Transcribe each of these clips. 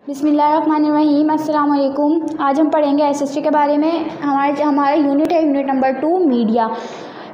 बिस्मिल्लाहिर्रहमानिर्रहीम। अस्सलाम वालेकुम। आज हम पढ़ेंगे एसएसटी के बारे में। हमारा यूनिट है यूनिट नंबर 2 मीडिया।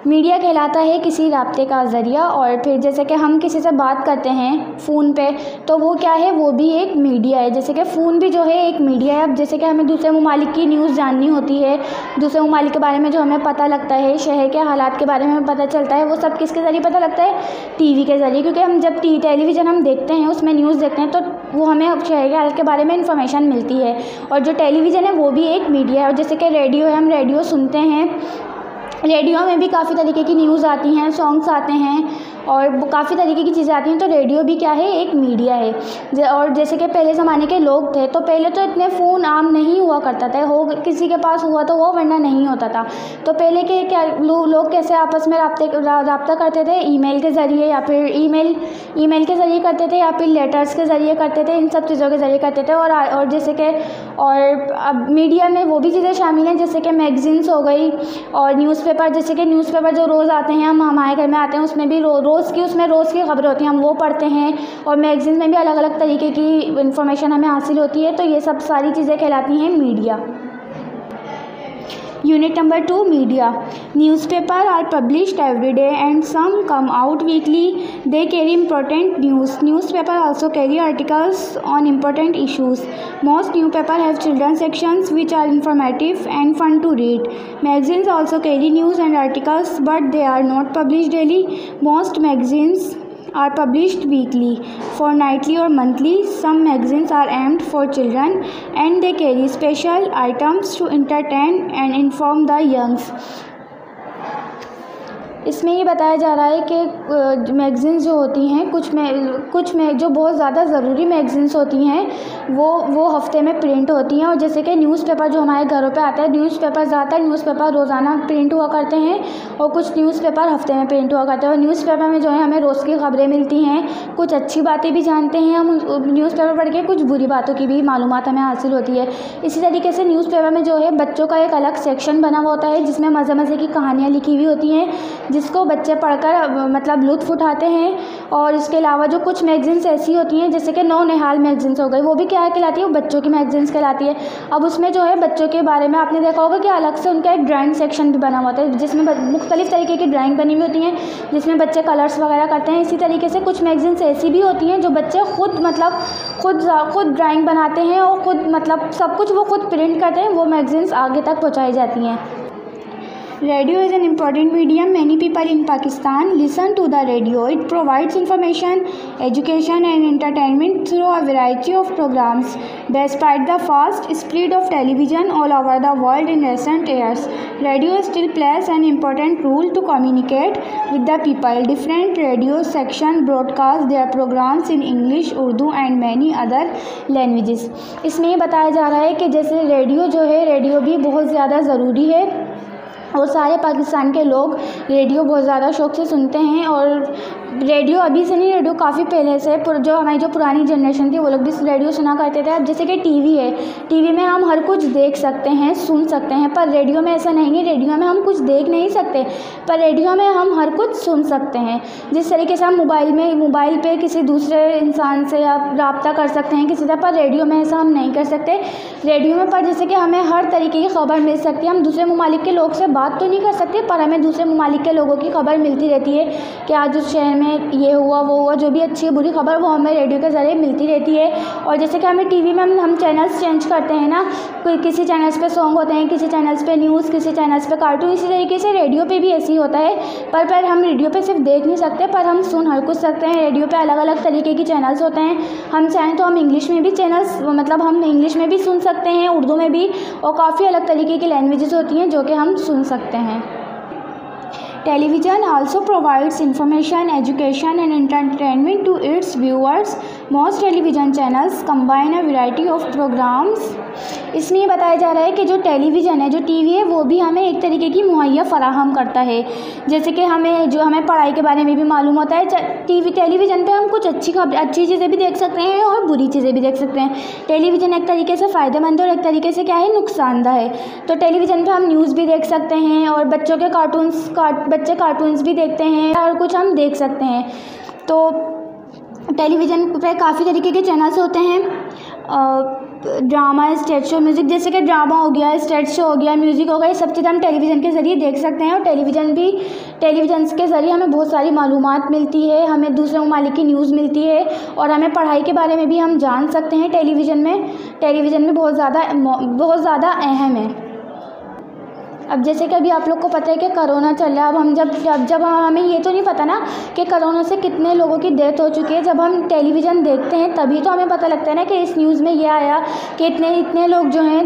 मीडिया कहलाता है किसी राब्ते का ज़रिया। और फिर जैसे कि हम किसी से बात करते हैं फ़ोन पे, तो वो क्या है, वो भी एक मीडिया है। जैसे कि फ़ोन भी जो है एक मीडिया है। अब जैसे कि हमें दूसरे ममालिक की न्यूज़ जाननी होती है, दूसरे ममालिक के बारे में जो हमें पता लगता है, शहर के हालात के बारे में हमें पता चलता है, वो सब किसके ज़रिए पता लगता है? टीवी के ज़रिए। क्योंकि हम जब टेलीविज़न हम देखते हैं, उसमें न्यूज़ देखते हैं, तो वो हमें शहर के हालात के बारे में इन्फॉर्मेशन मिलती है। और जो टेलीविज़न है वो भी एक मीडिया है। और जैसे कि रेडियो है, हम रेडियो सुनते हैं, रेडियो में भी काफ़ी तरीके की न्यूज़ आती हैं, सॉन्ग्स आते हैं और काफ़ी तरीके की चीज़ें आती हैं। तो रेडियो भी क्या है, एक मीडिया है। और जैसे कि पहले ज़माने के लोग थे, तो पहले तो इतने फ़ोन आम नहीं हुआ करता था, हो किसी के पास हुआ तो हुआ, वरना नहीं होता था। तो पहले के क्या लोग कैसे आपस में रब्ता करते थे? ईमेल के ज़रिए, या फिर ईमेल के ज़रिए करते थे, या फिर लेटर्स के ज़रिए करते थे, इन सब चीज़ों के ज़रिए करते थे। और जैसे कि और अब मीडिया में वो भी चीज़ें शामिल हैं, जैसे कि मैगज़ीन्स हो गई और न्यूज़पेपर। जैसे कि न्यूज़पेपर जो रोज़ आते हैं, हम हमारे घर में आते हैं, उसमें भी रोज़ की खबरें होती हैं, हम वो पढ़ते हैं। और मैगज़ीन में भी अलग अलग तरीके की इन्फॉर्मेशन हमें हासिल होती है। तो ये सब सारी चीज़ें कहलाती हैं media. Unit number 2 Media. Newspaper are published every day and some come out weekly. They carry important news. Newspaper also carry articles on important issues. Most newspaper have children sections which are informative and fun to read. Magazines also carry news and articles, but they are not published daily. Most magazines are published weekly, fortnightly or monthly. Some magazines are aimed for children and they carry special items to entertain and inform the youngs. इसमें ये बताया जा रहा है कि magazines जो होती हैं, कुछ में जो बहुत ज़्यादा ज़रूरी मैगज़ीन्स होती हैं वो हफ़्ते में प्रिंट होती हैं। और जैसे कि न्यूज़पेपर जो हमारे घरों पे आता है, ज़्यादातर न्यूज़पेपर रोज़ाना प्रिंट हुआ करते हैं और कुछ न्यूज़पेपर हफ़्ते में प्रिंट हुआ करते हैं। और न्यूज़पेपर में जो है हमें रोज़ की खबरें मिलती हैं, कुछ अच्छी बातें भी जानते हैं हम न्यूज़पेपर पढ़ के, कुछ बुरी बातों की भी मालूमात हमें हासिल होती है। इसी तरीके से न्यूज़पेपर में जो है बच्चों का एक अलग सेक्शन बना हुआ होता है, जिसमें मज़े की कहानियाँ लिखी हुई होती हैं, जिसको बच्चे पढ़कर मतलब लुत्फ़ उठाते हैं। और इसके अलावा जो कुछ मैगज़ीन्स ऐसी होती हैं, जैसे कि नौनिहाल मैगज़ीन्स हो गई, वो भी क्या कहलाती है? वो बच्चों की मैगज़ीन्स कहलाती है। अब उसमें जो है बच्चों के बारे में आपने देखा होगा कि अलग से उनका एक ड्राइंग सेक्शन भी बना हुआ होता है, जिसमें मुख्तलिफ़ तरीके की ड्राइंग बनी हुई होती हैं, जिसमें बच्चे कलर्स वगैरह करते हैं। इसी तरीके से कुछ मैगज़ीन्स ऐसी भी होती हैं जो बच्चे खुद ड्राइंग बनाते हैं और सब कुछ वो खुद प्रिंट करते हैं, वो मैगज़ीन्स आगे तक पहुँचाई जाती हैं। Radio is an important medium. Many people in Pakistan listen to the radio. It provides information, education and entertainment through a variety of programs. Despite the fast speed of television all over the world in recent years, radio still plays an important role to communicate with the people. Different radio sections broadcast their programs in English, Urdu and many other languages. इसमें बताया जा रहा है कि जैसे radio जो है, radio भी बहुत ज़्यादा ज़रूरी है और सारे पाकिस्तान के लोग रेडियो बहुत ज़्यादा शौक़ से सुनते हैं। और रेडियो अभी से नहीं, रेडियो काफ़ी पहले से, जो हमारी जो पुरानी जनरेशन थी वो लोग भी रेडियो सुना करते थे। अब जैसे कि टीवी है, टीवी में हम हर कुछ देख सकते हैं, सुन सकते हैं, पर रेडियो में ऐसा नहीं है। रेडियो में हम कुछ देख नहीं सकते, पर रेडियो में हम हर कुछ सुन सकते हैं। जिस तरीके से हम मोबाइल पे किसी दूसरे इंसान से आप रब्ता कर सकते हैं किसी से, पर रेडियो में ऐसा हम नहीं कर सकते। रेडियो में पर जैसे कि हमें हर तरीके की खबर मिल सकती है। हम दूसरे ममालिक के लोग से बात तो नहीं कर सकते, पर हमें दूसरे ममालिक के लोगों की खबर मिलती रहती है कि आज उस शहर में ये हुआ वो हुआ, जो भी अच्छी बुरी खबर वो हमें रेडियो के ज़रिए मिलती रहती है। और जैसे कि हमें टीवी में हम चैनल्स चेंज करते हैं ना, किसी चैनल्स पे सॉन्ग होते हैं, किसी चैनल्स पे न्यूज़, किसी चैनल्स पे कार्टून। इसी तरीके से रेडियो पे भी ऐसे ही होता है, पर हम रेडियो पे सिर्फ देख नहीं सकते, पर हम सुन हर कुछ सकते हैं। रेडियो पे अलग अलग तरीके की चैनल्स होते हैं। हम चाहें तो हम इंग्लिश में भी चैनल्स हम इंग्लिश में भी सुन सकते हैं, उर्दू में भी, और काफ़ी अलग तरीके की लैंग्वेजेस होती हैं जो कि हम सुन सकते हैं। Television also provides information, education and entertainment to its viewers. Most television channels combine a variety of programs. इसमें ये बताया जा रहा है कि जो टेलीविज़न है, जो टीवी है, वो भी हमें एक तरीके की मुहैया फ़राहम करता है। जैसे कि हमें पढ़ाई के बारे में भी मालूम होता है। टेलीविज़न पे हम कुछ अच्छी चीज़ें भी देख सकते हैं और बुरी चीज़ें भी देख सकते हैं। टेलीविज़न एक तरीके से फ़ायदेमंद और एक तरीके से क्या है, नुकसानदा है। तो टेलीविज़न पे हम न्यूज़ भी देख सकते हैं और बच्चे कार्टून्स भी देखते हैं और कुछ हम देख सकते हैं। तो टेलीविज़न पे काफ़ी तरीके के चैनल्स होते हैं ड्रामा, स्टेज शो, म्यूज़िक, जैसे कि ड्रामा हो गया, स्टेज शो हो गया, म्यूज़िक हो गया, ये सब चीज़ें हम टेलीविज़न के ज़रिए देख सकते हैं। और टेलीविज़न के ज़रिए हमें बहुत सारी मालूमात मिलती है, हमें दूसरे ममालिक की न्यूज़ मिलती है और हमें पढ़ाई के बारे में भी हम जान सकते हैं। टेलीविज़न में बहुत ज़्यादा अहम है। अब जैसे कि अभी आप लोग को पता है कि कोरोना चल रहा है। अब हम जब हमें ये तो नहीं पता ना कि कोरोना से कितने लोगों की डेथ हो चुकी है। जब हम टेलीविज़न देखते हैं तभी तो हमें पता लगता है ना कि इस न्यूज़ में ये आया कि इतने लोग जो हैं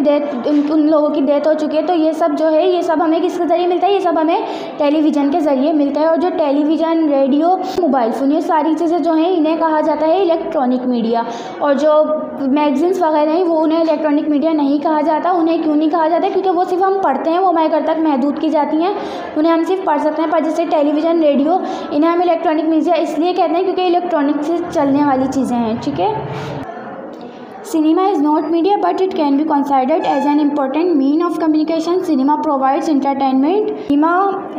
उन लोगों की डेथ हो चुकी है। तो ये सब जो है, ये सब हमें किसके ज़रिए मिलता है? ये सब हमें टेलीविज़न के ज़रिए मिलता है। और जो टेलीविज़न, रेडियो, मोबाइल फ़ोन, ये सारी चीज़ें जो हैं इन्हें कहा जाता है इलेक्ट्रॉनिक मीडिया। और जो मैगज़ीन्स वगैरह हैं वो उन्हें इलेक्ट्रॉनिक मीडिया नहीं कहा जाता। उन्हें क्यों नहीं कहा जाता? क्योंकि वो सिर्फ हम पढ़ते हैं, वो हमारे घर तक महदूद की जाती हैं, उन्हें हम सिर्फ पढ़ सकते हैं। पर जैसे टेलीविज़न, रेडियो, इन्हें हम इलेक्ट्रॉनिक मीडिया इसलिए कहते हैं क्योंकि इलेक्ट्रॉनिक से चलने वाली चीज़ें हैं। ठीक है। Cinema is not media, but it can be considered as an important mean of communication. Cinema provides entertainment.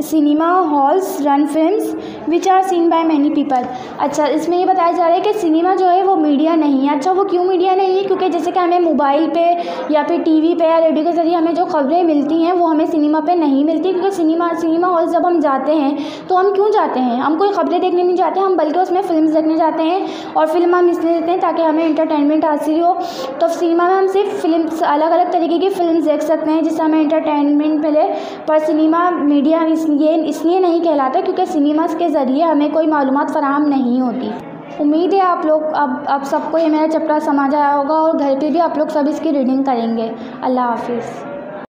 Cinema halls run films which are seen by many people. अच्छा, इसमें ये बताया जा रहा है कि सिनेमा जो है वो मीडिया नहीं है। अच्छा, वो क्यों मीडिया नहीं है? क्योंकि जैसे कि हमें मोबाइल पे या फिर टीवी पे या रेडियो के ज़रिए हमें जो खबरें मिलती हैं वो हमें सिनेमा पे नहीं मिलती। क्योंकि सिनेमा हॉल जब हम जाते हैं तो हम क्यों जाते हैं? हम कोई खबरें देखने नहीं जाते, हम बल्कि उसमें फिल्म देखने जाते हैं। और फिल्म हम इसलिए देखते हैं ताकि हमें एंटरटेनमेंट हासिल हो। तो सिनेमा में हम सिर्फ फिल्म्स, अलग अलग तरीके की फिल्म्स देख सकते हैं जिससे हमें एंटरटेनमेंट मिले। पर सिनेमा मीडिया इसलिए नहीं कहलाता क्योंकि सिनेमा के ज़रिए हमें कोई मालूमात फराहम नहीं होती। उम्मीद है आप लोग अब सबको ये मेरा चैप्टर समझ आया होगा और घर पे भी आप लोग सब इसकी रीडिंग करेंगे। अल्लाह हाफिज़।